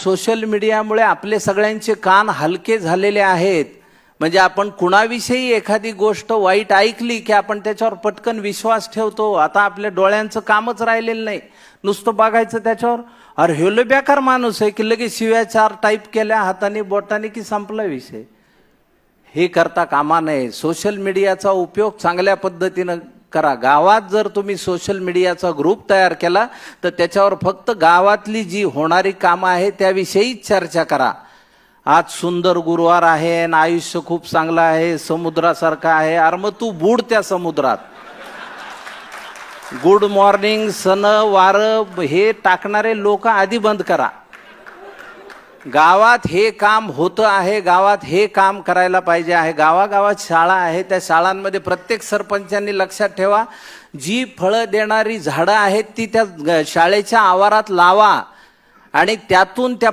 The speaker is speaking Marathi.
सोशल मीडियामुळे आपले सगळ्यांचे कान हलके झालेले आहेत. म्हणजे आपण कुणाविषयी एखादी गोष्ट वाईट ऐकली की आपण त्याच्यावर पटकन विश्वास ठेवतो. आता आपल्या डोळ्यांचं कामच राहिलेलं नाही, नुसतं बघायचं त्याच्यावर. अरे ह्यो बेकार माणूस आहे की लगेच शिव्या 4 टाईप केल्या हाताने बोटाने की संपला विषय. हे करता कामा नये. सोशल मीडियाचा उपयोग चांगल्या पद्धतीनं करा. गावात जर तुम्ही सोशल मीडियाचा ग्रुप तयार केला तर त्याच्यावर फक्त गावातली जी होणारी कामं आहे त्याविषयीच चर्चा करा. आज सुंदर गुरुवार आहे आणि आयुष्य खूप चांगलं आहे, समुद्रासारखं आहे. अरे मग तू बुड त्या समुद्रात. गुड मॉर्निंग, सन वार हे टाकणारे लोक आधी बंद करा. गावात हे काम होतं आहे, गावात हे काम करायला पाहिजे आहे. गावागावात शाळा आहे, त्या शाळांमध्ये प्रत्येक सरपंचांनी लक्षात ठेवा, जी फळं देणारी झाडं आहेत ती त्या शाळेच्या आवारात लावा आणि त्यातून त्या